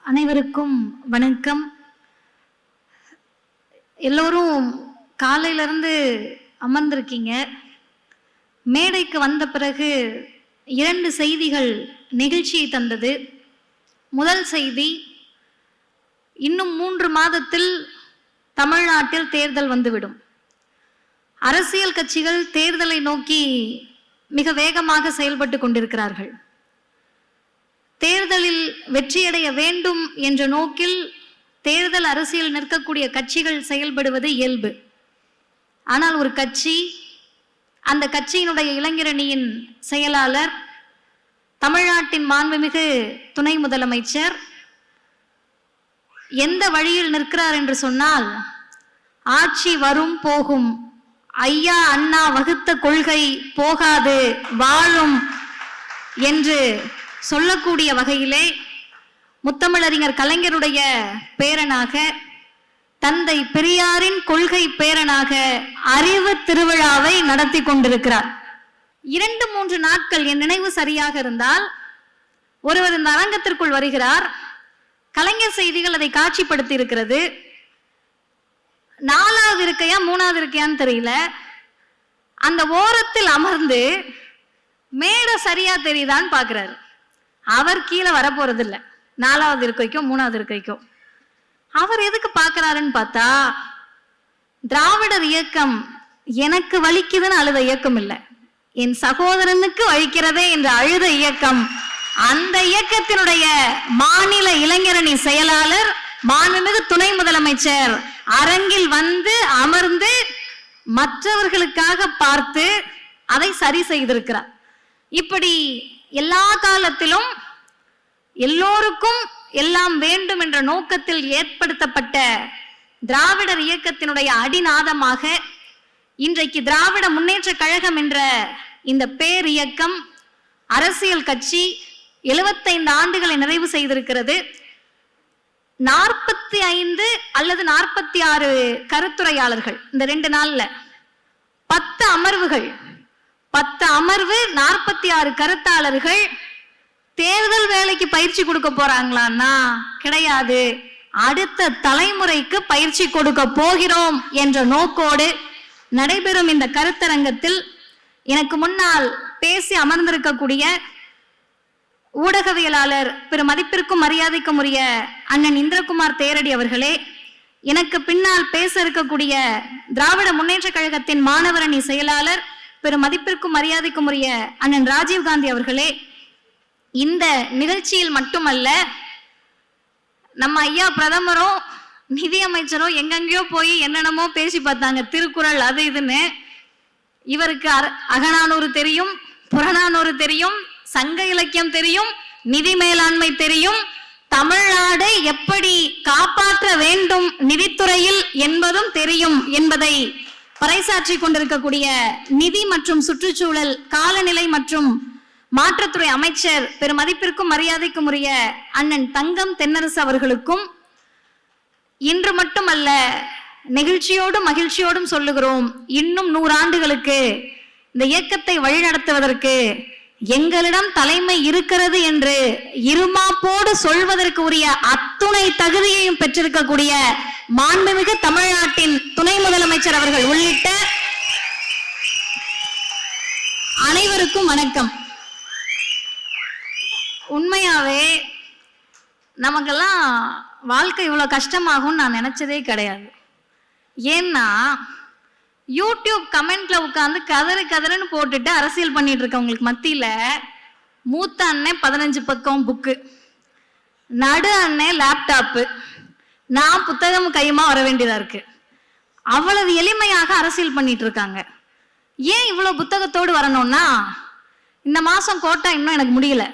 அனைவருக்கும் வணக்கம். எல்லோரும் காலையிலிருந்து அமர்ந்திருக்கீங்க. மேடைக்கு வந்த பிறகு 2 செய்திகள் நெகிழ்ச்சியை தந்தது. முதல் செய்தி, இன்னும் 3 மாதத்தில் தமிழ்நாட்டில் தேர்தல் வந்துவிடும். அரசியல் கட்சிகள் தேர்தலை நோக்கி மிக வேகமாக செயல்பட்டு கொண்டிருக்கிறார்கள். தேர்தலில் வெற்றியடைய வேண்டும் என்ற நோக்கில் தேர்தல் அரசியல் நிற்கக்கூடிய கட்சிகள் செயல்படுவது இயல்பு. ஆனால் ஒரு கட்சி, அந்த கட்சியினுடைய இளைஞரணியின் செயலாளர், தமிழ்நாட்டின் மாண்புமிகு துணை முதலமைச்சர் எந்த வழியில் நிற்கிறார் என்று சொன்னால், ஆட்சி வரும் போகும், ஐயா அண்ணா வகுத்த கொள்கை போகாது வாழும் என்று சொல்லக்கூடிய வகையிலே முத்தமிழறிஞர் கலைஞருடைய பேரனாக, தந்தை பெரியாரின் கொள்கை பேரனாக அறிவு திருவிழாவை நடத்தி கொண்டிருக்கிறார். 2-3 நாட்கள், என் நினைவு சரியாக இருந்தால், ஒருவர் இந்த அரங்கத்திற்குள் வருகிறார். கலைஞர் செய்திகள் அதை காட்சிப்படுத்தி இருக்கிறது. 4வது இருக்கையா 3வது இருக்கையான்னு தெரியல. அந்த ஓரத்தில் அமர்ந்து மேடை சரியா தெரியுதான்னு பாக்குறாரு. அவர் கீழே வரப்போறது இல்லை, 4வது இருக்கைக்கோ 3வது இருக்கைக்கோ. அவர் எதுக்கு பாக்குறாருன்னு பார்த்தா, திராவிடர் இயக்கம் எனக்கு வலிக்குதுன்னு அழுத இயக்கம் இல்லை, என் சகோதரனுக்கு வலிக்கிறதே என்று அழுத இயக்கம். அந்த இயக்கத்தினுடைய மாநில இளைஞரணி செயலாளர் மாண்புமிகு துணை முதலமைச்சர் அரங்கில் வந்து அமர்ந்து மற்றவர்களுக்காக பார்த்து அதை சரி செய்திருக்கிறார். இப்படி எல்லா காலத்திலும் எல்லோருக்கும் எல்லாம் வேண்டும் என்ற நோக்கத்தில் ஏற்படுத்தப்பட்ட திராவிடர் இயக்கத்தினுடைய அடிநாதமாக இன்றைக்கு திராவிட முன்னேற்ற கழகம் என்ற இந்த பேர் இயக்கம், அரசியல் கட்சி 75 ஆண்டுகளை நிறைவு செய்திருக்கிறது. 45 அல்லது 46 கருத்துரையாளர்கள் இந்த 2 நாள்ல, 10 அமர்வுகள், 10 அமர்வு, 46 கருத்தாளர்கள். தேர்தல் வேலைக்கு பயிற்சி கொடுக்க போறாங்களான்னா கிடையாது, அடுத்த தலைமுறைக்கு பயிற்சி கொடுக்க போகிறோம் என்ற நோக்கோடு நடைபெறும் இந்த கருத்தரங்கத்தில் எனக்கு முன்னால் பேசி அமர்ந்திருக்கக்கூடிய ஊடகவியலாளர் பெரு மதிப்பிற்கும் மரியாதைக்கும் உரிய அண்ணன் இந்திரகுமார் தேரடி அவர்களே, எனக்கு பின்னால் பேச இருக்கக்கூடிய திராவிட முன்னேற்ற கழகத்தின் மாணவரணி செயலாளர் பெரு மதிப்பிற்கும் மரியாதைக்கும் உரிய அண்ணன் ராஜீவ்காந்தி அவர்களே, இந்த நிகழ்ச்சியில் மட்டுமல்ல, நம்ம ஐயா பிரதமரும் நிதியமைச்சரும் எங்கெங்கயோ போய் என்னென்னமோ பேசி பார்த்தாங்க, திருக்குறள் அது இதுன்னு. இவருக்கு அகநானூறு தெரியும், புறநானூறு தெரியும், சங்க இலக்கியம் தெரியும், நிதி மேலாண்மை தெரியும், தமிழ்நாடு எப்படி காப்பாற்ற வேண்டும் நிதித்துறையில் என்பதும் தெரியும் என்பதை பறைசாற்றி கொண்டிருக்கக்கூடிய நிதி மற்றும் சுற்றுச்சூழல், காலநிலை மற்றும் மாற்றுத்துறை அமைச்சர் பெரு மதிப்பிற்கும் மரியாதைக்கும் உரிய அண்ணன் தங்கம் தென்னரசு அவர்களுக்கும் இன்று மட்டுமல்ல, நெகிழ்ச்சியோடும் மகிழ்ச்சியோடும் சொல்லுகிறோம், இன்னும் 100 ஆண்டுகளுக்கு இந்த இயக்கத்தை வழிநடத்துவதற்கு எங்களிடம் தலைமை இருக்கிறது என்று இருமாப்போடு சொல்வதற்கு உரிய அத்துணை தகுதியையும் பெற்றிருக்கக்கூடிய மாண்புமிகு தமிழ்நாட்டின் துணை முதலமைச்சர் அவர்கள் உள்ளிட்ட அனைவருக்கும் வணக்கம். உண்மையாவே நமக்கெல்லாம் வாழ்க்கை இவ்வளவு கஷ்டமாகும் நான் நினைச்சதே கிடையாது. ஏன்னா யூடியூப் கமெண்ட்ல உட்காந்து கதறுன்னு போட்டுட்டு அரசியல் பண்ணிட்டு இருக்கவங்களுக்கு மத்தியில மூத்த அண்ணன் 15 பக்கம் புக்கு, நடு அண்ணன் லேப்டாப்பு, நான் புத்தகம் கையுமா வர வேண்டியதா இருக்கு. அவ்வளவு எளிமையாக அரசியல் பண்ணிட்டு இருக்காங்க. ஏன் இவ்வளவு புத்தகத்தோடு வரணும்னா, இந்த மாசம் கோட்டா இன்னும் எனக்கு முடியல.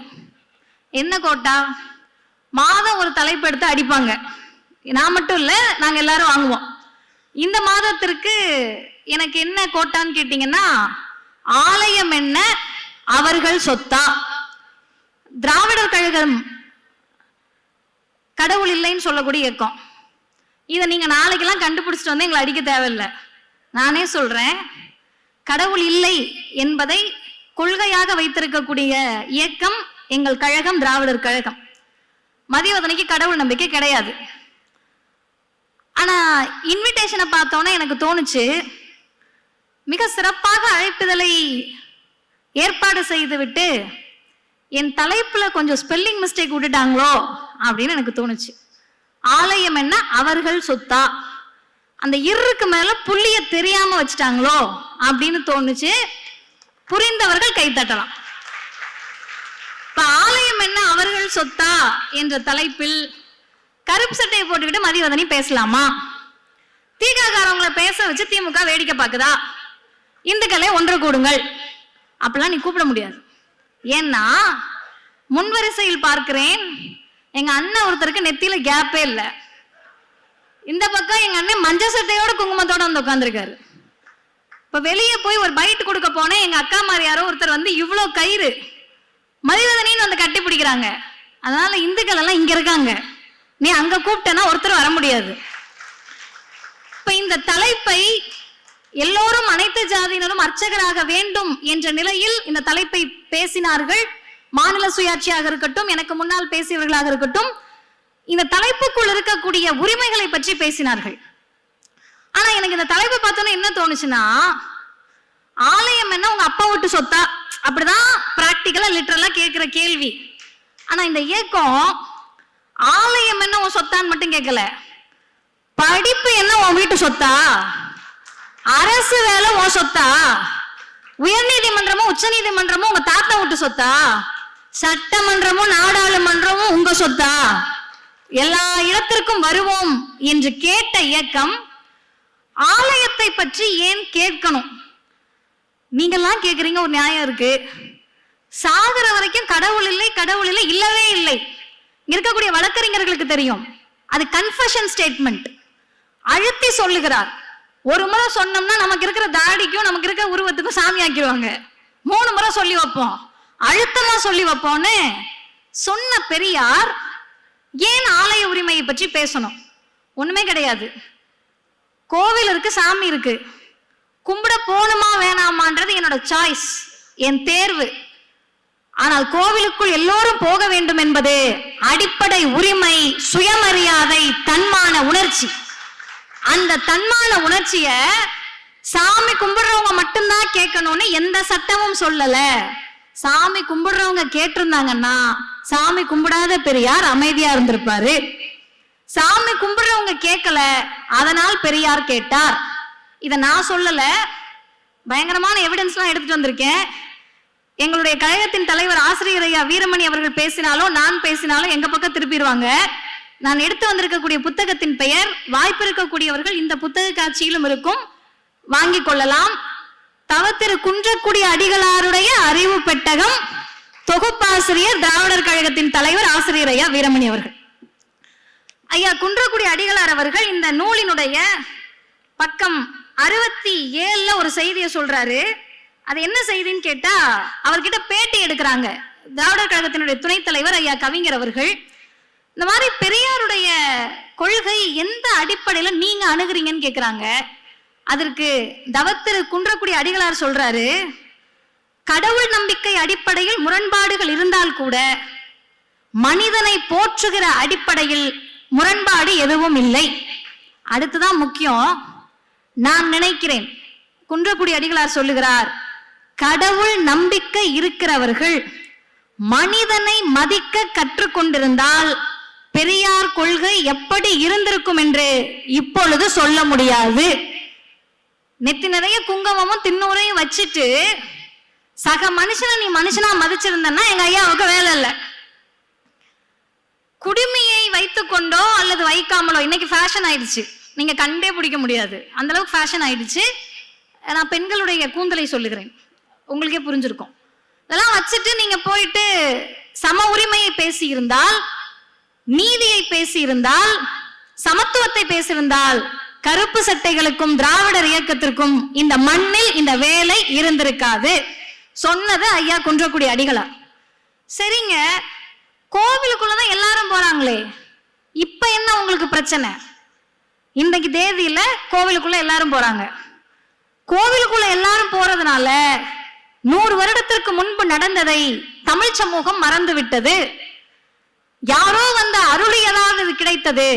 என்ன கோட்டா? மாதம் ஒரு தலைப்பு எடுத்து அடிப்பாங்க. நான் மட்டும் இல்ல, நாங்க எல்லாரும் வாங்குவோம். இந்த மாதத்திற்கு எனக்கு என்ன கோட்டான்னு கேட்டீங்கன்னா, ஆலயம் என்ன அவர்கள் சொத்தா? திராவிடர் கழகம் கடவுள் இல்லைன்னு சொல்லக்கூடிய இயக்கம். இதை நீங்க நாளைக்கெல்லாம் கண்டுபிடிச்சிட்டு வந்து எங்களை அடிக்க தேவையில்லை. நானே சொல்றேன், கடவுள் இல்லை என்பதை கொள்கையாக வைத்திருக்கக்கூடிய இயக்கம் எங்கள் கழகம், திராவிடர் கழகம். மதிவதனைக்கு கடவுள் நம்பிக்கை கிடையாது. ஆனா இன்விடேஷனை பார்த்தோன்னே எனக்கு தோணுச்சு, மிக சிறப்பாக அழைப்புதலை ஏற்பாடு செய்து விட்டு என் தலைப்புல கொஞ்சம் ஸ்பெல்லிங் மிஸ்டேக் விட்டுட்டாங்களோ அப்படின்னு எனக்கு தோணுச்சு. ஆலயம் என்ன அவர்கள் சொத்தா, அந்த இருக்கு மேல புள்ளிய தெரியாம வச்சுட்டாங்களோ அப்படின்னு தோணுச்சு. புரிந்தவர்கள் கைத்தட்டலாம். இப்ப ஆலயம் என்ன அவர்கள் சொத்தா என்ற தலைப்பில் கருப்பு சட்டையை போட்டுக்கிட்டு மதிவதனி பேசலாமா? திகாரங்களை பேச வச்சு திமுக வேடிக்கை பார்க்குதா? இந்துக்களே ஒன்று கூடுங்கள் அப்படிலாம் நீ கூப்பிட முடியாது. ஏன்னா முன்வரிசையில் பார்க்கிறேன், எங்க அண்ணன் ஒருத்தருக்கு நெத்தியில கேப்பே இல்லை. இந்த பக்கம் எங்க அண்ணன் மஞ்சள் சட்டையோட குங்குமத்தோட வந்து உட்காந்துருக்காரு. இப்ப வெளியே போய் ஒரு பைட் கொடுக்க போனேன், எங்க அக்கா மாதிரி யாரோ ஒருத்தர் வந்து இவ்வளோ கயிறு மதிவதனின்னு வந்து கட்டி பிடிக்கிறாங்க. அதனால இந்துக்கள் எல்லாம் இங்க இருக்காங்க, நீ அங்க கூப்பிட்டனா ஒருத்தர் வர முடியாது. இப்ப இந்த தலைப்பை எல்லோரும் அனைத்து ஜாதியினரும் அர்ச்சகராக வேண்டும் என்ற நிலையில் இந்த தலைப்பை பேசினார்கள். மாநில சுயாட்சியாக இருக்கட்டும், எனக்கு முன்னால் பேசியவர்களாக இருக்கட்டும், இந்த தலைப்புக்குள் இருக்கக்கூடிய உரிமைகளை பற்றி பேசினார்கள். ஆனா எனக்கு இந்த தலைப்பை பார்த்தோன்னா என்ன தோணுச்சுன்னா, ஆலயம் என்ன உங்க அப்பா விட்டு சொத்தா, அப்படிதான் பிராக்டிக்கலா லிட்டரலா கேட்கிற கேள்வி. ஆனா இந்த இயக்கம் ஆலயம் என்ன உன் சொத்தான்னு மட்டும் கேட்கல, படிப்பு என்ன உன் வீட்டு சொத்தா, அரசு வேலை உன் சொத்தா, உயர் நீதிமன்றமும் உச்ச நீதிமன்றமும் உங்க தாத்தா விட்டு சொத்தா, சட்டமன்றமும் நாடாளுமன்றமும் உங்க சொத்தா, எல்லா இடத்திற்கும் வருவோம் என்று கேட்ட இயக்கம் ஆலயத்தை பற்றி ஏன் கேட்கணும்? நீங்கெல்லாம் கேட்குறீங்க, ஒரு நியாயம் இருக்கு. சாகர வரைக்கும் கடவுள் இல்லை கடவுள் இல்லை இல்லவே இல்லை. இருக்கக்கூடிய வழக்கறிஞர்களுக்கு தெரியும், அது கன்ஃபெஷன் ஸ்டேட்மெண்ட், அழுத்தி சொல்லுகிறார். ஒரு முறை சொன்னோம்னா நமக்கு இருக்கிற தாடிக்கும் நமக்கு இருக்கிற உருவத்துக்கும் சாமி ஆக்கிடுவாங்க. 3 முறை சொல்லி வைப்போம், அழுத்தமா சொல்லி வைப்போம்னு சொன்ன பெரியார் ஏன் ஆலய உரிமையை பற்றி பேசணும்? ஒண்ணுமே கிடையாது. கோவில் இருக்கு, சாமி இருக்கு, கும்பிட போகணுமா வேணாமான்றது என்னோட சாய்ஸ், என் தேர்வு. ஆனால் கோவிலுக்குள் எல்லோரும் போக வேண்டும் என்பது அடிப்படை உரிமை, சுயமரியாதை, தன்மான உணர்ச்சி. அந்த தன்மான உணர்ச்சிய சாமி கும்பிடுறவங்க மட்டும்தான் கேட்கணும்னு எந்த சட்டமும் சொல்லல. சாமி கும்பிடுறவங்க கேட்டிருந்தாங்கன்னா சாமி கும்பிடாத பெரியார் அமைதியா இருந்திருப்பாரு. சாமி கும்பிடுறவங்க கேட்கல, அதனால் பெரியார் கேட்டார். இதை நான் சொல்லல, பயங்கரமான எவிடன்ஸ்லாம் எடுத்துட்டு வந்திருக்கேன். எங்களுடைய கழகத்தின் தலைவர் ஆசிரியர் ஐயா வீரமணி அவர்கள் பேசினாலும் நான் பேசினாலும் எங்க பக்கம் திருப்பிடுவாங்க. நான் எடுத்து வந்திருக்கக்கூடிய புத்தகத்தின் பெயர், வாய்ப்பு இருக்கக்கூடியவர்கள் இந்த புத்தக காட்சியிலும் இருக்கும், வாங்கிக் கொள்ளலாம். தவத்திரு குன்றக்குடி அடிகளாருடைய அறிவு பெட்டகம், தொகுப்பாசிரியர் திராவிடர் கழகத்தின் தலைவர் ஆசிரியர் ஐயா வீரமணி அவர்கள். ஐயா குன்றக்குடி அடிகளார் அவர்கள் இந்த நூலினுடைய பக்கம் 67 ஒரு செய்தியை சொல்றாரு. அது என்ன செய்தின்னு கேட்டா, அவர்கிட்ட பேட்டி எடுக்கிறாங்க திராவிடர் கழகத்தினுடைய துணைத் தலைவர் ஐயா கவிஞர் அவர்கள். இந்த மாதிரி பெரியாருடைய கொள்கை எந்த அடிப்படையில நீங்க அணுகுறீங்கன்னு கேட்கிறாங்க. அதற்கு தவத்திரு குன்றக்குடி அடிகளார் சொல்றாரு, கடவுள் நம்பிக்கை அடிப்படையில் முரண்பாடுகள் இருந்தால் கூட மனிதனை போற்றுகிற அடிப்படையில் முரண்பாடு எதுவும் இல்லை. அடுத்துதான் முக்கியம், நான் நினைக்கிறேன், குன்றக்குடி அடிகளார் சொல்லுகிறார், கடவுள் நம்பிக்கை இருக்கிறவர்கள் மனிதனை மதிக்க கற்றுக்கொண்டிருந்தால் பெரியார் கொள்கை எப்படி இருந்திருக்கும் என்று இப்பொழுது சொல்ல முடியாது. நெத்தி நிறைய குங்குமமும் தின்னூரையும் வச்சுட்டு சக மனுஷனை நீ மனுஷனா மதிச்சிருந்தன்னா எங்க ஐயாவுக்கு வேலை இல்லை. குடுமியை வைத்துக் கொண்டோ அல்லது வைக்காமலோ, இன்னைக்கு ஃபேஷன் ஆயிடுச்சு, நீங்க கண்டே பிடிக்க முடியாது, அந்த அளவுக்கு ஃபேஷன் ஆயிடுச்சு. நான் பெண்களுடைய கூந்தலை சொல்லுகிறேன், உங்களுக்கே புரிஞ்சிருக்கும். இதெல்லாம் வச்சுட்டு நீங்க போயிட்டு சம உரிமையை பேசி இருந்தால், நீதியை பேசி இருந்தால், சமத்துவத்தை பேசியிருந்தால் கருப்பு சட்டைகளுக்கும் திராவிடர் இயக்கத்திற்கும் இந்த மண்ணில் இந்த வேலை இருந்திருக்காது. சொன்னது ஐயா குன்றக்குடி அடிகளார். சரிங்க, கோவிலுக்குள்ளதான் எல்லாரும் போறாங்களே, இப்ப என்ன உங்களுக்கு பிரச்சனை? இன்றைக்கு தேதியில கோவிலுக்குள்ள எல்லாரும் போறாங்க. கோவிலுக்குள்ள எல்லாரும் போறதுனால 100 வருடத்திற்கு முன்பு நடந்ததை தமிழ் சமூகம் மறந்து விட்டது. யாரோ வந்து அருளியதாவது இது கிடைத்தது,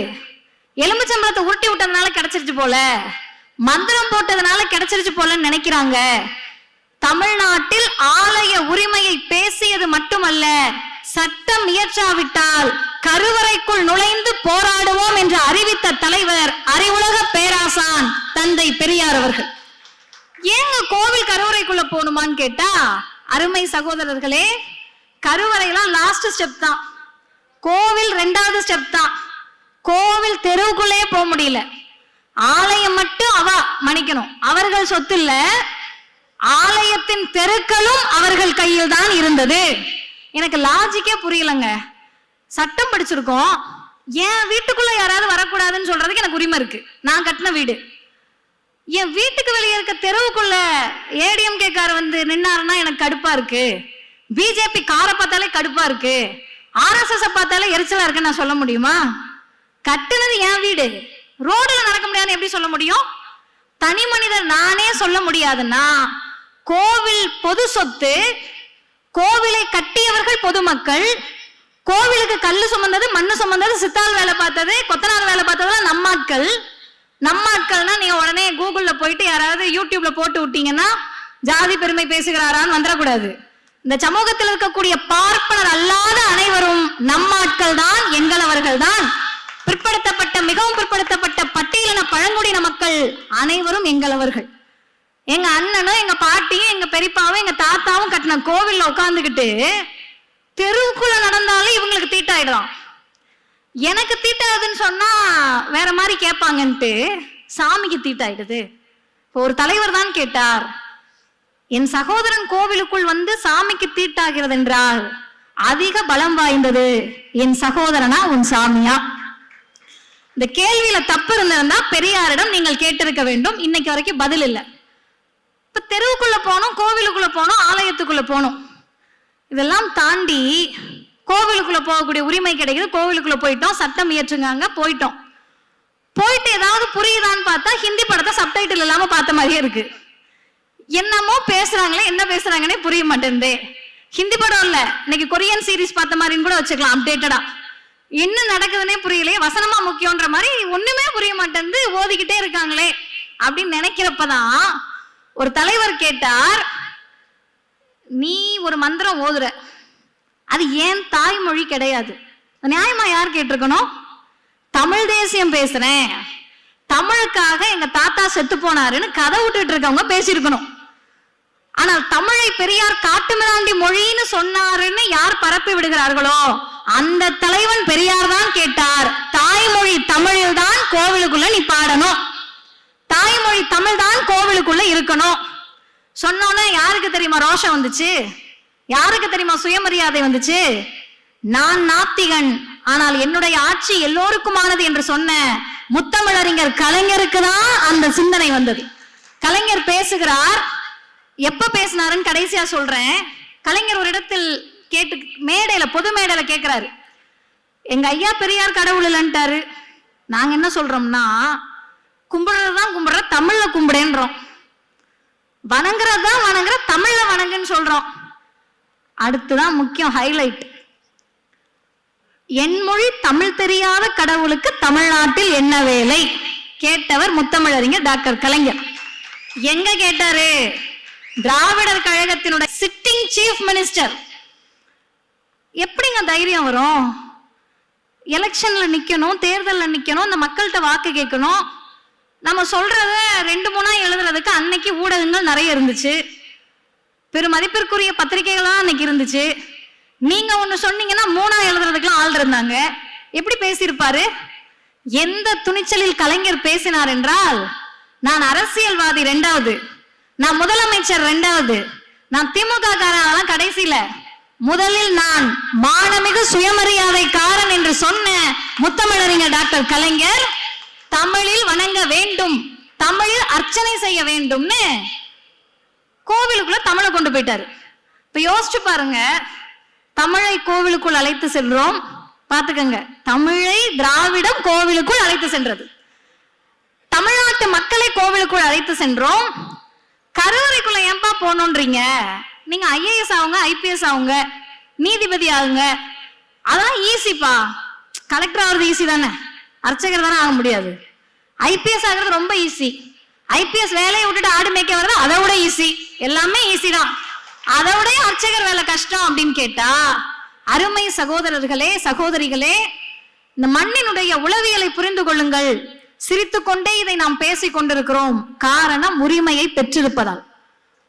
எலும்புச்சம்பளத்தை உருட்டி விட்டதுனால கிடைச்சிருச்சு போல, மந்திரம் போட்டதுனால கிடைச்சிருச்சு போலன்னு நினைக்கிறாங்க. தமிழ்நாட்டில் ஆலய உரிமையை பேசியது மட்டுமல்ல, சட்டம் இயற்றாவிட்டால் கருவறைக்குள் நுழைந்து போராடுவோம் என்று அறிவித்த தலைவர் அறிவுலக பேராசான் தந்தை பெரியார் அவர்கள். ஏங்க கோவில் கருவறைக்குள்ள போகணுமான்னு கேட்டா, அருமை சகோதரர்களே, கருவறைலாம் லாஸ்ட் ஸ்டெப் தான், கோவில் 2வது ஸ்டெப் தான். கோவில் தெருவுக்குள்ளே போக முடியல, ஆலயம் மட்டும் மன்னிக்கணும், அவர்கள் சொத்து இல்ல, ஆலயத்தின் தெருக்களும் அவர்கள் கையில் தான் இருந்தது. எனக்கு லாஜிக்கே புரியலங்க. சட்டம் படிச்சிருக்கோம், என் வீட்டுக்குள்ள யாராவது வரக்கூடாதுன்னு சொல்றதுக்கு எனக்கு உரிமை இருக்கு, நான் கட்டின வீடு. என் வீட்டுக்கு வெளியே இருக்க தெருவுக்குள்ள ஏடிஎம்கே கார் வந்து நின்னாருன்னா எனக்கு கடுப்பா இருக்கு, பிஜேபி காரை பார்த்தாலே கடுப்பா இருக்கு, ஆர்எஸ்எஸ் பார்த்தாலே எரிச்சலா இருக்குன்னு நான் சொல்ல முடியுமா? கட்டுனது என் வீடு, ரோடுல நடக்க முடியாதுன்னு எப்படி சொல்ல முடியும்? தனி மனிதர் நானே சொல்ல முடியாதுன்னா, கோவில் பொது சொத்து, கோவிலை கட்டியவர்கள் பொதுமக்கள், கோவிலுக்கு கல்லு சுமந்தது மண்ணு சுமந்தது சித்தாள் வேலை பார்த்தது கொத்தனார் வேலை பார்த்ததெல்லாம் நம்மாட்கள். நம்மாட்கள்னா நீங்க உடனே கூகுள்ல போயிட்டு யாராவது யூடியூப்ல போட்டு விட்டீங்கன்னா ஜாதி பெருமை பேசுகிறாரான்னு வந்துடக்கூடாது. இந்த சமூகத்தில் இருக்கக்கூடிய பார்ப்பனர் அல்லாத அனைவரும் நம்மாட்கள் தான், எங்களவர்கள் தான். பிற்படுத்தப்பட்ட மிகவும் பிற்படுத்தப்பட்ட பட்டியலின பழங்குடியின மக்கள் அனைவரும் எங்களவர்கள். எங்க அண்ணனும் எங்க பாட்டியும் எங்க பெரியப்பாவும் எங்க தாத்தாவும் கட்டின கோவில்ல உட்கார்ந்துகிட்டு தெருவுக்குள்ள நடந்தாலும் இவங்களுக்கு தீட்டாயிடும். எனக்கு தீட்டாதுன்னு சொன்னா வேற மாதிரி கேட்பாங்கன்ட்டு சாமிக்கு தீட்டாயிடுது. ஒரு தலைவர் தான் கேட்டார், என் சகோதரன் கோவிலுக்குள் வந்து சாமிக்கு தீட்டாகிறது என்றால் அதிக பலம் வாய்ந்தது என் சகோதரனா உன் சாமியா? இந்த கேள்வியில தப்பு இருந்திருந்தா பெரியாரிடம் நீங்கள் கேட்டிருக்க வேண்டும். இன்னைக்கு வரைக்கும் பதில் இல்லை. இப்ப தெருவுக்குள்ள போனோம், கோவிலுக்குள்ள போனோம், ஆலயத்துக்குள்ள போனோம், இதெல்லாம் தாண்டி கோவிலுக்குள்ள போகக்கூடிய உரிமை கிடைக்குது. கோவிலுக்குள்ள போயிட்டோம், சட்டம் இயற்றுங்க, போயிட்டோம். போயிட்டு ஏதாவது புரியுதான்னு பார்த்தா ஹிந்தி படத்தை சப்டைட்டில் இல்லாம பார்த்த மாதிரியே இருக்கு. என்னமோ பேசுறாங்களே, என்ன பேசுறாங்கன்னே புரிய மாட்டேங்குது. ஹிந்தி படம் இல்ல, இன்னைக்கு கொரியன் சீரிஸ் பார்த்த மாதிரின்னு கூட வச்சுக்கலாம். அப்டேட்டடா என்ன நடக்குதுன்னே புரியலையே, வசனமா முக்கியன்ற மாதிரி ஒண்ணுமே புரிய மாட்டேங்குது, ஓதிக்கிட்டே இருக்காங்களே அப்படின்னு நினைக்கிறப்பதான் ஒரு தலைவர் கேட்டார், நீ ஒரு மந்திரம் ஓதுற, அது ஏன் தாய்மொழி கிடையாது, நியாயமா யார் கேட்டிருக்கணும்? தமிழ் தேசியம் பேசுறேன், தமிழுக்காக எங்க தாத்தா செத்து போனாருன்னு கதை விட்டுட்டு இருக்கவங்க பேசியிருக்கணும். ஆனால் தமிழை பெரியார் காட்டுமிராண்டி மொழின்னு சொன்னாருன்னு யார் பரப்பி விடுகிறார்களோ அந்த தலைவன் பெரியார் தான் கேட்டார், தாய்மொழி தமிழில் தான் கோவிலுக்குள்ள நீ பாடணும், தாய்மொழி தமிழ் தான் கோவிலுக்குள்ள இருக்கணும். சொன்னோன்னா யாருக்கு தெரியுமா ரோஷம் வந்துச்சு? யாருக்கு தெரியுமா சுயமரியாதை வந்துச்சு? நான் நாத்திகன், ஆனால் என்னுடைய ஆட்சி எல்லோருக்குமானது என்று சொன்ன முத்தமிழறிஞர் கலைஞருக்கு தான் அந்த சிந்தனை வந்தது. கலைஞர் பேசுகிறார், எப்ப பேசினாருன்னு கடைசியா சொல்றேன். கலைஞர் ஒரு இடத்தில் கேட்டு மேடையில, பொது மேடையில கேட்கிறாரு, எங்க ஐயா பெரியார் கடவுள் இல்லைன்ட்டாரு. நாங்க என்ன சொல்றோம்னா, கும்பிடுறதுதான் கும்பிடுற, தமிழ்ல கும்பிடேன்றோம், வணங்குறதுதான் வணங்குற, தமிழ்ல வணங்குன்னு சொல்றோம். அடுத்துதான் முக்கியம் ஹைலைட், என் மொழி தமிழ் தெரியாத கடவுளுக்கு தமிழ்நாட்டில் என்ன வேலை? கேட்டவர் முத்தமிழறிஞர் டாக்டர் கலைஞர். எங்க கேட்டாரு? திராவிடர் கழகத்தினுடைய சிட்டிங் சீஃப் மினிஸ்டர். எப்படிங்க தைரியம் வரும்? எலெக்ஷன்ல நிக்கணும், தேர்தல்ல நிக்கணும், இந்த மக்கள்கிட்ட வாக்கு கேட்கணும். நம்ம சொல்றத 2-3 எழுதுறதுக்கு அன்னைக்கு ஊடகங்கள் நிறைய இருந்துச்சு, பெருமதிப்பிற்குரிய பத்திரிகைகள் தான் அன்னைக்கு இருந்துச்சு. நீங்க ஒண்ணு சொன்னீங்கன்னா 3 எழுதுறதுக்குலாம் ஆள் இருந்தாங்க. எப்படி பேசியிருப்பாரு? எந்த துணிச்சலில் கலைஞர் பேசினார் என்றால், நான் அரசியல்வாதி 2வது, நான் முதலமைச்சர் 2வது, நான் திமுக காரன் கடைசியில, முதலில் நான் மானமிகு சுயமரியாதைக்காரன் என்று சொன்ன முத்தமிழறிஞர் டாக்டர் கலைஞர் தமிழில் வணங்க வேண்டும், தமிழில் அர்ச்சனை செய்ய வேண்டும்னு கோவிலுக்குள்ள தமிழை கொண்டு போயிட்டாரு. இப்ப யோசிச்சு பாருங்க, தமிழை கோவிலுக்குள் அழைத்து செல்றோம், பாத்துக்கங்க, தமிழை திராவிடம் கோவிலுக்குள் அழைத்து சென்றது, தமிழ்நாட்டு மக்களை கோவிலுக்குள் அழைத்து சென்றோம். கருவறைக்குள்ள ஏன்பா போனோன்றீங்க? நீங்க ஐஏஎஸ் ஆகுங்க, ஐபிஎஸ் ஆகுங்க, நீதிபதி ஆகுங்க, அதான் ஈஸிப்பா. கலெக்டர் ஆகுறது ஈஸி தானே, அர்ச்சகர் தானே ஆக முடியாது. ஐபிஎஸ் ஆகிறது ரொம்ப ஈஸி. ஐபிஎஸ் வேலையை விட்டுட்டு ஆடு மேய்க்க வர்றது அதை விட ஈஸி. எல்லாமே ஈஸி தான். அதை விட அர்ச்சகர் வேலை கஷ்டம் அப்படின்னு கேட்டா, அருமை சகோதரர்களே சகோதரிகளே, இந்த மண்ணினுடைய உளவியலை புரிந்து கொள்ளுங்கள். சிரித்து கொண்டே இதை நாம் பேசிக் கொண்டிருக்கிறோம். காரணம் உரிமையை பெற்றிருப்பதால்.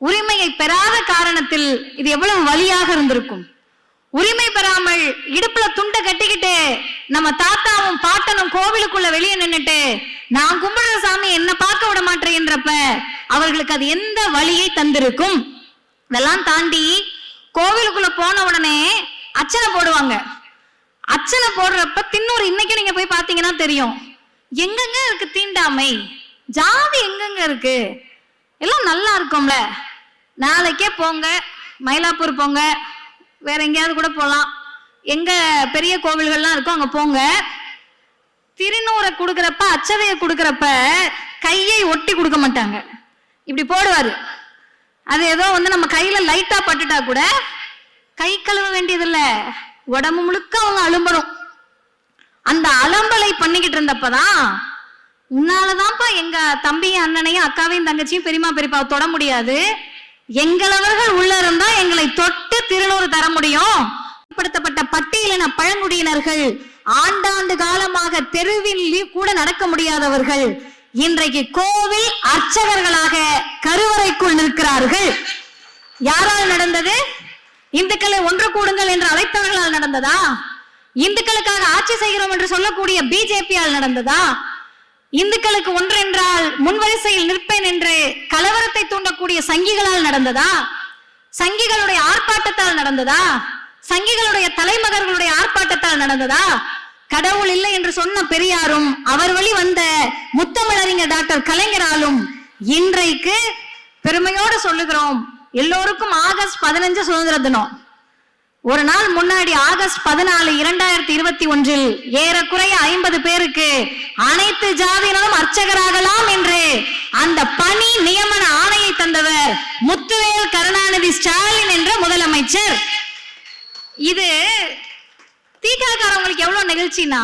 உரிமையை பெறாத காரணத்தில் இது எவ்வளவு வலியாக இருந்திருக்கும். உரிமை பெறாமல் இடுப்புல துண்டை கட்டிக்கிட்டு நம்ம தாத்தாவும் பாட்டனும் கோவிலுக்குள்ள வெளியே நின்னுட்டு நான் கும்பிடுற சாமி என்ன பார்க்க விட மாட்டேன்றப்ப அவர்களுக்கு அது எந்த வழியை தந்திருக்கும். இதெல்லாம் தாண்டி கோவிலுக்குள்ள போன உடனே அர்ச்சனை போடுவாங்க. அர்ச்சனை போடுறப்ப தின்னூறு இன்னைக்கு நீங்க போய் பாத்தீங்கன்னா தெரியும், எங்கெங்க இருக்கு தீண்டாமை, ஜாதி எங்கெங்க இருக்கு. எல்லாம் நல்லா இருக்கும்ல. நாளைக்கே போங்க, மயிலாப்பூர் போங்க, வேற எங்கேயாவது கூட போகலாம், எங்க பெரிய கோவில்கள்லாம் இருக்கும் அங்க போங்க. திருநூறை கொடுக்கறப்ப அச்சதையை கொடுக்கறப்ப கையை ஒட்டி கொடுக்க மாட்டாங்க, இப்படி போடுவாரு. அது ஏதோ நம்ம கையில லைட்டா பட்டுட்டா கூட கை கழுவ வேண்டியதில்லை, உடம்பு முழுக்க அவங்க அலும்பணும். அந்த அலம்பலை பண்ணிக்கிட்டு இருந்தப்பதான் உன்னாலதான்ப்பா எங்க தம்பியும் அண்ணனையும் அக்காவையும் தங்கச்சியும் பெரியமா பெரியப்பா தொட முடியாது, எங்களவர்கள் உள்ள இருந்தா எங்களை தொட்டு திருநூறு தர முடியும். படுத்தப்பட்ட பட்டியலின பழங்குடியினர்கள் ஆண்டாண்டு காலமாக தெருவில் கூட நடக்க முடியாதவர்கள் இன்றைக்கு கோவில் அர்ச்சகர்களாக கருவறைக்குள் நிற்கிறார்கள். யாரால் நடந்தது? இந்துக்களை ஒன்று கூடுங்கள் என்று அழைத்தவர்களால் நடந்ததா? இந்துக்களுக்காக ஆட்சி செய்கிறோம் என்று சொல்லக்கூடிய பிஜேபியால் நடந்ததா? இந்துக்களுக்கு ஒன்று என்றால் முன்வரிசையில் நிற்பேன் என்று கலவரத்தை தூண்டக்கூடிய சங்கிகளால் நடந்ததா? சங்கிகளுடைய ஆர்ப்பாட்டத்தால் நடந்ததா? சங்கிகளுடைய தலைமகர்களுடைய ஆர்ப்பாட்டத்தால் நடந்ததா? கடவுள் இல்லை என்று சொன்ன பெரியாரும் அவர் வழி வந்த முத்தமிழறிஞர் டாக்டர் கலைஞராலும் இன்றைக்கு பெருமையோடு சொல்லுகிறோம். எல்லோருக்கும் ஆகஸ்ட் 15 சுதந்திர தினம். ஒரு நாள் முன்னாடி ஆகஸ்ட் 14, 2021 ஏறக்குறைய 50 பேருக்கு அனைத்து ஜாதியினரும் அர்ச்சகராகலாம் என்று அந்த பணி நியமன ஆணையை தந்தவர் முத்துவேல் கருணாநிதி ஸ்டாலின் என்ற முதலமைச்சர். இது தீகாக்காரவங்களுக்கு எவ்வளவு நிகழ்ச்சினா,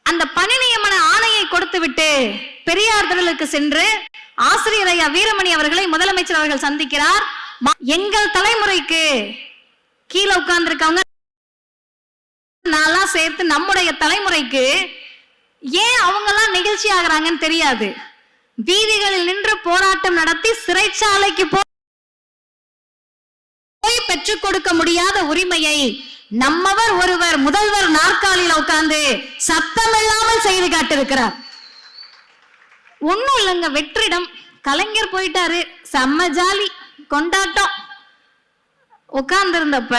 அந்த பணி நியமன ஆணையை கொடுத்து விட்டு பெரியார் திடலுக்கு சென்று ஆசிரியர் ஐயா வீரமணி அவர்களை முதலமைச்சர் அவர்கள் சந்திக்கிறார். எங்கள் தலைமுறைக்கு கீழே உட்கார்ந்துருக்கவங்க நான்லாம் சேர்த்து நம்முடைய தலைமுறைக்கு ஏன் அவங்க எல்லாம் நிகழ்ச்சி ஆகிறாங்கன்னு தெரியாது. வீதிகளில் நின்று போராட்டம் நடத்தி சிறைச்சாலைக்கு போய் பெற்றுக் கொடுக்க முடியாத உரிமையை நம்மவர் ஒருவர் முதல்வர் நாற்காலியில் உட்கார்ந்து சத்தம் இல்லாமல் செய்து காட்டிருக்கிறார். ஒண்ணும் இல்லைங்க, வெற்றிடம். கலைஞர் போயிட்டாரு, செம்ம ஜாலி கொண்டாட்டம். உட்கார்ந்து இருந்தப்ப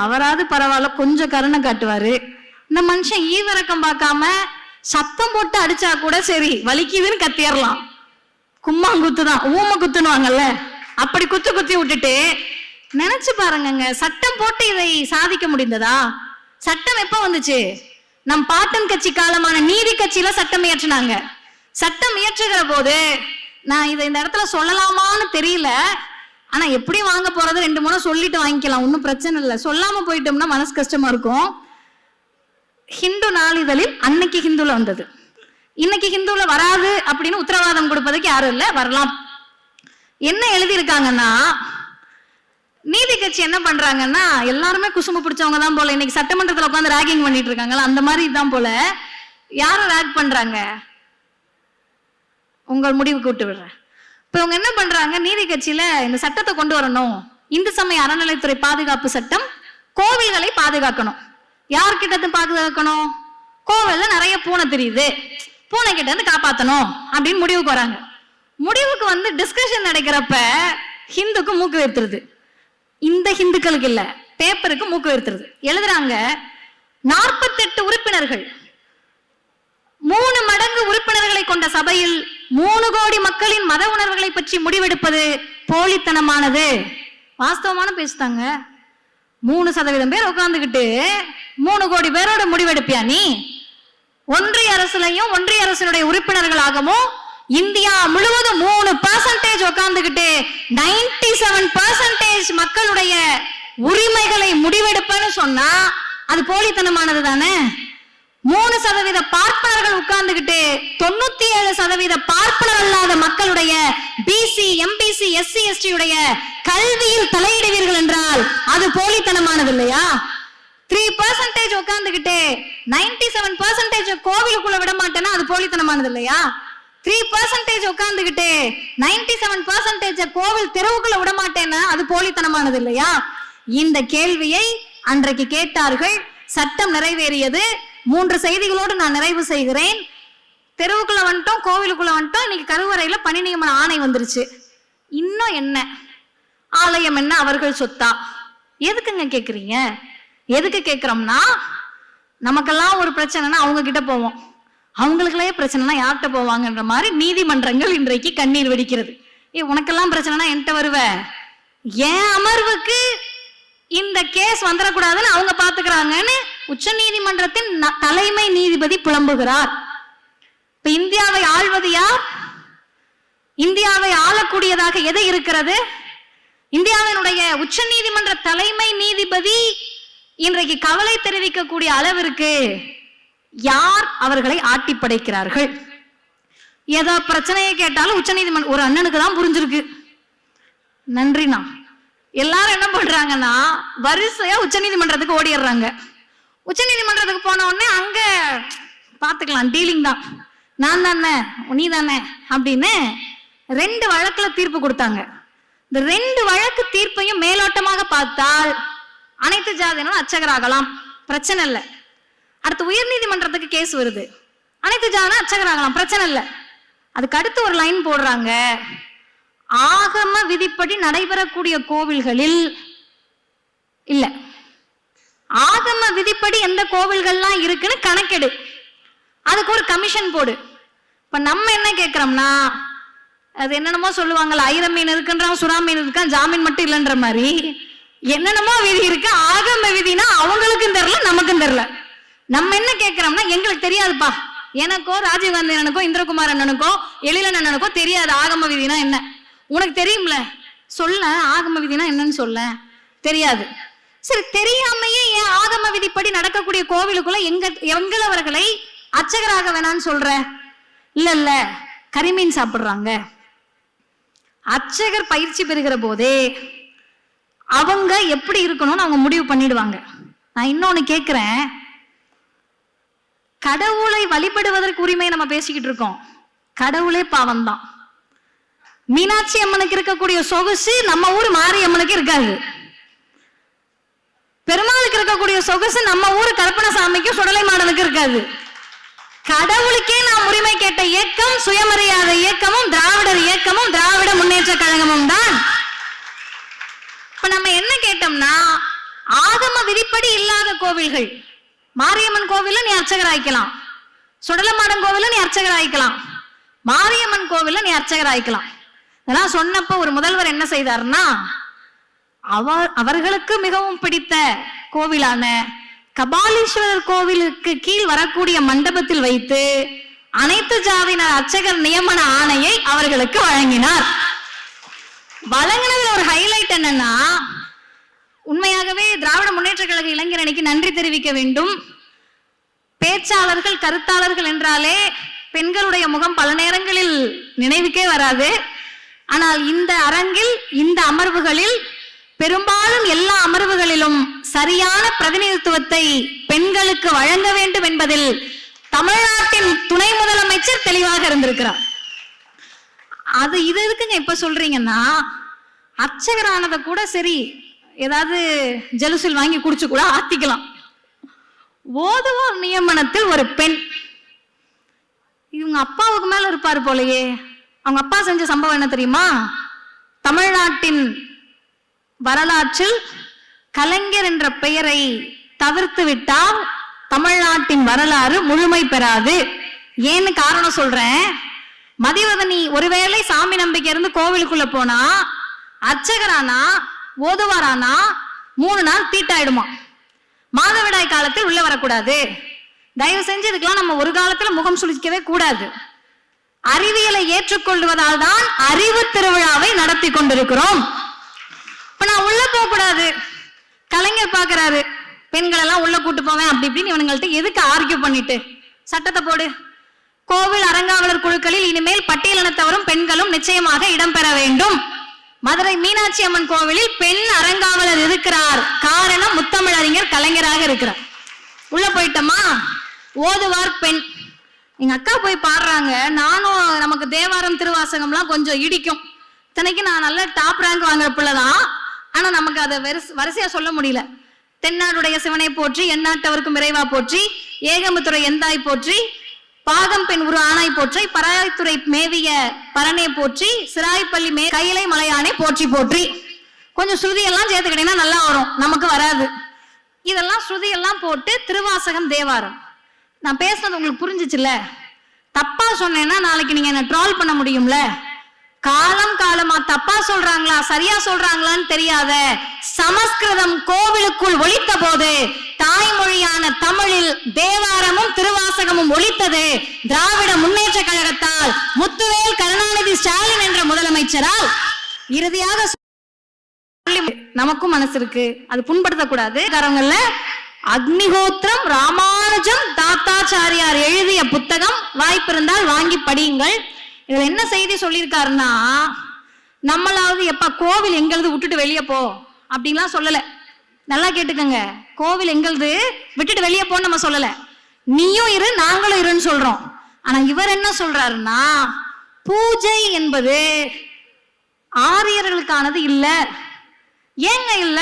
அவராது பரவாயில்ல கொஞ்சம் கருணை காட்டுவாரு. இந்த மனுஷன் ஈவிரக்கம் பார்க்காம சத்தம் போட்டு அடிச்சா கூட சரி வலிக்குதுன்னு கத்திரலாம். கும்மாங்குத்து தான், ஊம குத்துனுவாங்கல்ல, அப்படி குத்து குத்தி விட்டுட்டு நினைச்சு பாருங்க, சட்டம் போட்டு இதை சாதிக்க முடிந்ததா? சட்டம் எப்ப வந்துச்சு? நம் பாட்டன் கட்சி காலமான நீதி கட்சியில சட்டம் இயற்றினாங்க. சட்டம் இயற்றுகிற போது நான் இதை இந்த இடத்துல சொல்லலாமான்னு தெரியல, ஆனா எப்படி வாங்க போறது 2-3 சொல்லிட்டு வாங்கிக்கலாம், ஒன்னும் பிரச்சனை இல்லை. சொல்லாம போயிட்டோம்னா மனசு கஷ்டமா இருக்கும். ஹிந்து நாளிதழில் அன்னைக்கு ஹிந்துல வந்தது, இன்னைக்கு ஹிந்துல வராது அப்படின்னு உத்தரவாதம் கொடுப்பதுக்கு யாரும் இல்லை, வரலாம். என்ன எழுதியிருக்காங்கன்னா, நீதி கட்சி என்ன பண்றாங்கன்னா, எல்லாருமே குசும்பு பிடிச்சவங்க தான் போல, இன்னைக்கு சட்டமன்றத்தில் உட்காந்து ராகிங் பண்ணிட்டு இருக்காங்களா, அந்த மாதிரி தான் போல. யாரும் ராக் பண்றாங்க? உங்கள் முடிவுக்கு விட்டு விடுறேன். இப்ப இவங்க என்ன பண்றாங்க, நீதி கட்சியில இந்த சட்டத்தை கொண்டு வரணும், இந்து சமய அறநிலைத்துறை பாதுகாப்பு சட்டம், கோவில்களை பாதுகாக்கணும். யார்கிட்ட பாதுகாக்கணும்? கோவில்ல நிறைய பூனை தெரியுது, பூனை கிட்ட இருந்து காப்பாத்தணும் அப்படின்னு முடிவுக்கு வராங்க. முடிவுக்கு வந்து டிஸ்கஷன் நடக்கிறப்ப ஹிந்துக்கு மூக்கு வைத்துருது. இந்த ஹிந்துக்களுக்கு இல்ல, பேப்பருக்கு மூக்கு வைத்துருது. எழுதுறாங்க, 48 உறுப்பினர்கள், 3 மடங்கு உறுப்பினர்களை கொண்ட சபையில் 3 கோடி மக்களின் மத உணர்வுகளை பற்றி முடிவெடுப்பது போலித்தனமானது. வாஸ்தவமான பேசுதாங்க. 3% பேர் உட்கார்ந்துகிட்டு 3 கோடி பேரோட முடிவெடுப்பியா நீ? ஒன்றிய அரசுலையும் ஒன்றிய அரசினுடைய உறுப்பினர்களாகவும் இந்தியா முழுவதும் 3% உட்கார்ந்துகிட்டு 97% மக்களுடைய உரிமைகளை முடிவெடுப்பேன்னு சொன்னா அது போலித்தனமானது தானே. 3% பார்ப்பனர்கள் உட்கார்ந்துகிட்டு 97% பார்ப்பனர் அல்லாத மக்களுடைய பிசி, எம்பிசி, எஸ்சி, எஸ்டி உடைய கல்வியில் தலையிடுவீர்கள் என்றால் அது போலித்தனமானது இல்லையா? 3% உட்கார்ந்துகிட்டு 97% கோவிலுக்குள்ள விட மாட்டேன்னா அது போலித்தனமானது இல்லையா? 3% உட்கார்ந்துகிட்டு 97% கோவில் தெருவுக்குள்ள விட மாட்டேன்னா அது போலித்தனமானது இல்லையா? இந்த கேள்வியை அன்றைக்கு கேட்டார்கள். சட்டம் நிறைவேறியது. 3 செய்திகளோடு நான் நிறைவு செய்கிறேன். தெருவுக்குள்ள வந்துட்டோம், கோவிலுக்குள்ள வந்துட்டோம். இன்னைக்கு கருவறையில பணி நியமன ஆணை வந்துருச்சு. இன்னும் என்ன? ஆலயம் என்ன அவர்கள் சொத்தா? எதுக்குங்க கேக்குறீங்க? எதுக்கு கேட்கிறோம்னா, நமக்கெல்லாம் ஒரு பிரச்சனைனா அவங்க கிட்ட போவோம், அவங்களுக்குள்ளே பிரச்சனைனா யார்கிட்ட போவாங்கன்ற மாதிரி நீதிமன்றங்கள் இன்றைக்கு கண்ணீர் வெடிக்கிறது. உனக்கெல்லாம் பிரச்சனைனா என்கிட்ட வருவ, ஏன் அமர்வுக்கு இந்த கேஸ் வந்துடக்கூடாதுன்னு அவங்க பாத்துக்கிறாங்கன்னு உச்ச நீதிமன்றத்தின் தலைமை நீதிபதி புலம்புகிறார். இப்ப இந்தியாவை ஆள்வது யார்? இந்தியாவை ஆளக்கூடியதாக எது இருக்கிறது? இந்தியாவினுடைய உச்ச நீதிமன்ற தலைமை நீதிபதி இன்றைக்கு கவலை தெரிவிக்கக்கூடிய அளவிற்கு யார் அவர்களை ஆட்டி படைக்கிறார்கள்? ஏதோ பிரச்சனையை கேட்டாலும் உச்ச நீதிமன்றம் ஒரு அண்ணனுக்கு தான் புரிஞ்சிருக்கு. நன்றிண்ணா. எல்லாரும் என்ன பண்றாங்கன்னா வரிசையா உச்ச நீதிமன்றத்துக்கு ஓடிடுறாங்க. உச்ச நீதிமன்றத்துக்கு போன உடனே அங்க பாத்துக்கலாம், டீலிங் தான், நான் தானே நீ தானே அப்படின்னு 2 வழக்குல தீர்ப்பு கொடுத்தாங்க. இந்த 2 வழக்கு தீர்ப்பையும் மேலோட்டமாக பார்த்தால் அனைத்து ஜாதியினரும் அர்ச்சகராகலாம், பிரச்சனை இல்லை. அடுத்து உயர் நீதிமன்றத்துக்கு கேஸ் வருது, அனைத்து ஜாதியினரும் அர்ச்சகராகலாம், பிரச்சனை இல்லை. அதுக்கு அடுத்து ஒரு லைன் போடுறாங்க, ஆகம விதிப்படி நடைபெறக்கூடிய கோவில்களில் இல்ல, ஆகம விதிப்படி எந்த கோவில்கள்லாம் இருக்குன்னு கணக்கெடு, அதுக்கு ஒரு கமிஷன் போடு. இப்ப நம்ம என்ன கேட்கிறோம்னா, அது என்னென்னமோ சொல்லுவாங்கல்ல, ஐரம் மீன் இருக்குன்றான், சுறா மீன் இருக்கான், ஜாமீன் மட்டும் இல்லைன்ற மாதிரி என்னென்னமோ விதி இருக்கு. ஆகம விதினா அவங்களுக்கும் தெரியல, நமக்கும் தெரியல. நம்ம என்ன கேட்கிறோம்னா, எங்களுக்கு தெரியாதுப்பா, எனக்கோ ராஜீவ்காந்தி அண்ணனுக்கோ இந்திரகுமார் அண்ணனுக்கோ எழிலன் அண்ணனுக்கோ தெரியாது ஆகம விதினா என்ன. உனக்கு தெரியும்ல, சொல்ல ஆகம விதினா என்னன்னு சொல்ல தெரியாது. சரி, தெரியாமையே ஏன் ஆகம விதிப்படி நடக்கக்கூடிய கோவிலுக்குள்ள எங்களவர்களை அர்ச்சகராக வேணான்னு சொல்ற? இல்ல இல்ல, கரிமீன் சாப்பிடுறாங்க. அர்ச்சகர் பயிற்சி பெறுகிற போதே அவங்க எப்படி இருக்கணும்னு அவங்க முடிவு பண்ணிடுவாங்க. நான் இன்னொன்னு கேட்கிறேன், கடவுளை வழிபடுவதற்கு உரிமை நம்ம பேசிக்கிட்டு இருக்கோம், கடவுளே பாவம் தான். மீனாட்சி அம்மனுக்கு இருக்கக்கூடிய சொகுசு நம்ம ஊர் மாரியம்மனுக்கு இருக்காது. பெருமாளுக்கு இருக்கக்கூடிய சொகுசு நம்ம ஊர் கருப்பணசாமிக்கும் சுடலை மாடனுக்கு இருக்காது. கடவுளுக்கே நாம் உரிமை கேட்ட இயக்கம் சுயமரியாதை இயக்கமும் திராவிடர் இயக்கமும் திராவிட முன்னேற்ற கழகமும் தான். இப்ப நம்ம என்ன கேட்டோம்னா, ஆகம விதிப்படி இல்லாத கோவில்கள், மாரியம்மன் கோவில நீ அர்ச்சகர் ஆயிக்கலாம், சுடலமாடன் கோவில நீ அர்ச்சகர் ஆயிக்கலாம், மாரியம்மன் கோவில நீ அர்ச்சகர் ஆயிக்கலாம். இதெல்லாம் சொன்னப்ப ஒரு முதல்வர் என்ன செய்தார்னா, அவர்களுக்கு மிகவும் பிடித்த கோவிலான கபாலீஸ்வரர் கோவிலுக்கு கீழ் வரக்கூடிய மண்டபத்தில் வைத்து அனைத்து ஜாதியினர் அர்ச்சகர் நியமன ஆணையை அவர்களுக்கு வழங்கினார். வழங்கினதுல ஒரு ஹைலைட் என்னன்னா, உண்மையாகவே திராவிட முன்னேற்ற கழக இளைஞர் அணிக்கு நன்றி தெரிவிக்க வேண்டும். பேச்சாளர்கள் கருத்தாளர்கள் என்றாலே பெண்களுடைய முகம் பல நேரங்களில் நினைவுக்கே வராது. ஆனால் இந்த அரங்கில், இந்த அமர்வுகளில், பெரும்பாலும் எல்லா அமர்வுகளிலும் சரியான பிரதிநிதித்துவத்தை பெண்களுக்கு வழங்க வேண்டும் என்பதில் தமிழ்நாட்டின் துணை முதலமைச்சர் தெளிவாக இருந்திருக்கிறார். அது இது எதுக்குங்க இப்ப சொல்றீங்கன்னா, அர்ச்சகரானதை கூட சரி ஏதாவது ஜலுசில் வாங்கி குடிச்சு கூட ஆத்திக்கலாம். ஓதுவோர் நியமனத்தில் ஒரு பெண், இவங்க அப்பாவுக்கு மேல இருப்பாரு போலயே. அவங்க அப்பா செஞ்ச சம்பவம் என்ன தெரியுமா? தமிழ்நாட்டின் வரலாற்றில் கலைஞர் என்ற பெயரை தவிர்த்து விட்டால் தமிழ்நாட்டின் வரலாறு முழுமை பெறாது. ஏன்னு காரணம் சொல்றேன். மதிவதனி ஒருவேளை சாமி நம்பிக்கை இருந்து கோவிலுக்குள்ள போனா, அர்ச்சகரானா ஓதுவாரானா 3 நாள் தீட்டாயிடுமா. மாதவிடாய் காலத்தில் உள்ள வரக்கூடாது. தயவு செஞ்சு இதுக்கெல்லாம் நம்ம ஒரு காலத்துல முகம் சுளிக்கவே கூடாது. அறிவியலை ஏற்றுக்கொள்வதால் தான் அறிவு திருவிழாவை நடத்தி கொண்டிருக்கிறோம். இப்ப நான் உள்ள போக கூடாது, கலைஞர் பாக்குறாரு, பெண்கள் எல்லாம் உள்ள கூட்டு போவேன் அப்படி இப்படின்னு இவனுங்கள்ட்ட எதுக்கு ஆர்கியூ பண்ணிட்டு, சட்டத்தை போடு, கோவில் அறங்காவலர் குழுக்களில் இனிமேல் பட்டியலினத்தவரும் பெண்களும் நிச்சயமாக இடம்பெற வேண்டும். மதுரை மீனாட்சி அம்மன் கோவிலில் பெண் அறங்காவலர் இருக்கிறார், காரணம் முத்தமிழறிஞர் கலைஞராக இருக்கிறார். உள்ள போயிட்டோமா, ஓதுவார் பெண். எங்க அக்கா போய் பாடுறாங்க, நானும் நமக்கு தேவாரம் திருவாசகம்லாம் கொஞ்சம் இடிக்கும், இத்தனைக்கு நான் நல்ல டாப் ரேங்க் வாங்குற பிள்ளைதான், ஆனா நமக்கு அதை வரிசையா சொல்ல முடியல. தென்னாடுடைய சிவனை போற்றி, எந்நாட்டவருக்கும் இறைவா போற்றி, ஏகம்பத்துறை எந்தாய் போற்றி, பாகம் பெண் உரு ஆனாய் போற்றி, பராய்த்துறை மேவிய பரணே போற்றி, சிராய்ப்பள்ளி கையிலை மலையானே போற்றி போற்றி. கொஞ்சம் ஸ்ருதி எல்லாம் சேர்த்துக்கிட்டீங்கன்னா நல்லா வரும், நமக்கு வராது. இதெல்லாம் ஸ்ருதி எல்லாம் போட்டு திருவாசகம் தேவாரம். நான் பேசுறது உங்களுக்கு புரிஞ்சிச்சுல? தப்பா சொன்னேன்னா நாளைக்கு நீங்க என்ன ட்ரால் பண்ண முடியும்ல? காலமா தப்பா சொல்றாங்களா சரியா சொல்றாங்களான்னு தெரியாத சமஸ்கிருதம் கோவிலுக்குள் ஒலித்த போது தாய்மொழியான தமிழில் தேவாரமும் திருவாசகமும் ஒலித்தது திராவிட முன்னேற்ற கழகத்தால், முத்துவேல் கருணாநிதி ஸ்டாலின் என்ற முதலமைச்சரால். இறுதியாக நமக்கும் மனசு இருக்கு, அது புண்படுத்தக்கூடாது. அக்னிஹோத்திரம் ராமானுஜம் தாத்தாச்சாரியார் எழுதிய புத்தகம், வாய்ப்பு இருந்தால் வாங்கி படியுங்கள். இதுல என்ன செய்தி சொல்லியிருக்காருன்னா, நம்மளாவது எப்ப கோவில் எங்களது விட்டுட்டு வெளியே போ அப்படின்லாம் சொல்லல. நல்லா கேட்டுக்கங்க, கோவில் எங்களது விட்டுட்டு வெளியே போன்னு நம்ம சொல்லல, நீயும் இரு நாங்களும் இருன்னு சொல்றோம். ஆனா இவர் என்ன சொல்றாருன்னா, பூஜை என்பது ஆரியர்களுக்கானது இல்ல. ஏங்க இல்ல?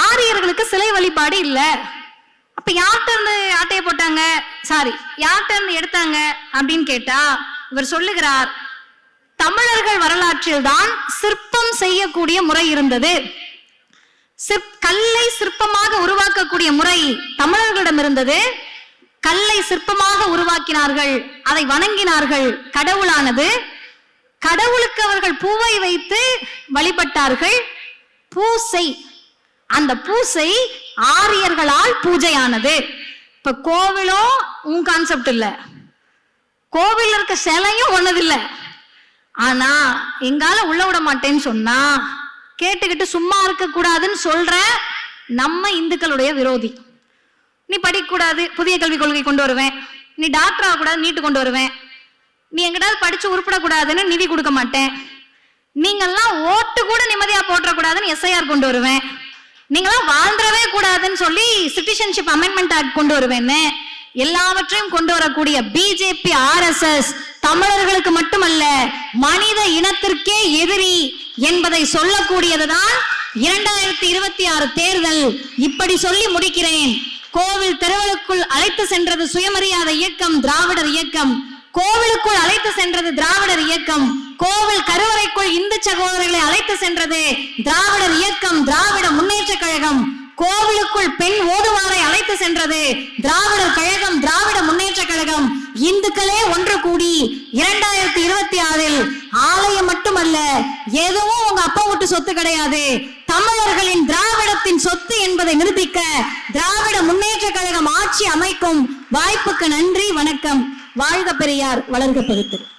ஆரியர்களுக்கு சிலை வழிபாடு இல்ல. அப்ப யார்கிட்ட இருந்து ஆட்டைய போட்டாங்க, யார்கிட்ட இருந்து எடுத்தாங்க அப்படின்னு கேட்டா, இவர் சொல்லுகிறார், தமிழர்கள் வரலாற்றில் தான் சிற்பம் செய்யக்கூடிய முறை இருந்தது. கல்லை சிற்பமாக உருவாக்கக்கூடிய முறை தமிழர்களிடம் இருந்தது. கல்லை சிற்பமாக உருவாக்கினார்கள், அதை வணங்கினார்கள். கடவுளானது, கடவுளுக்கு அவர்கள் பூவை வைத்து வழிபட்டார்கள். பூசை, அந்த பூசை ஆரியர்களால் பூஜையானது. இப்ப கோவிலோ உன் கான்செப்ட் இல்ல, கோவில் இருக்க சிலையும் ஒன்னதில்லை. ஆனா எங்கால உள்ள விட மாட்டேன்னு சொன்னா கேட்டுக்கிட்டு சும்மா இருக்க கூடாதுன்னு சொல்ற நம்ம இந்துக்களுடைய விரோதி. நீ படிக்க கூடாது, புதிய கல்விக் கொள்கை கொண்டு வருவேன். நீ டாக்டர் ஆகக்கூடாது, நீட்டு கொண்டு வருவேன். நீ எங்கிட்டாவது படிச்சு உருப்படக்கூடாதுன்னு நிதி கொடுக்க மாட்டேன். நீங்கெல்லாம் ஓட்டு கூட நிம்மதியா போட்டக்கூடாதுன்னு எஸ்ஐஆர் கொண்டு வருவேன். நீங்களாம் வாழ்ந்துடவே கூடாதுன்னு சொல்லி சிட்டிசன்ஷிப் அமெண்ட்மெண்ட் ஆக்ட் கொண்டு வருவேன்னு எல்லாவற்றையும் கொண்டு வரக்கூடிய பிஜேபி RSS தமிழர்களுக்கு மட்டுமல்ல மனித இனத்திற்கே எதிரி என்பதை சொல்லக்கூடியதுதான் 2026 தேர்தல். இப்படி சொல்லி முடிக்கிறேன். கோவில் தெருவுக்குள் அழைத்து சென்றது சுயமரியாதை இயக்கம், திராவிடர் இயக்கம். கோவிலுக்குள் அழைத்து சென்றது திராவிடர் இயக்கம். கோவில் கருவறைக்குள் இந்து சகோதரர்களை அழைத்து சென்றது திராவிடர் இயக்கம், திராவிட முன்னேற்ற கழகம். கோவிலுக்குள் பெண் ஓதுவாரை அழைத்து சென்றது திராவிடர் கழகம், திராவிட முன்னேற்ற கழகம். இந்துக்களே ஒன்று கூடி 2026 ஆலயம் மட்டுமல்ல, எதுவும் உங்க அப்பா விட்டு சொத்து கிடையாது, தமிழர்களின் திராவிடத்தின் சொத்து என்பதை நிரூபிக்க திராவிட முன்னேற்ற கழகம் ஆட்சி அமைக்கும். வாய்ப்புக்கு நன்றி, வணக்கம். வாழ்க பெரியார், வளர்க பகுத்தறிவு.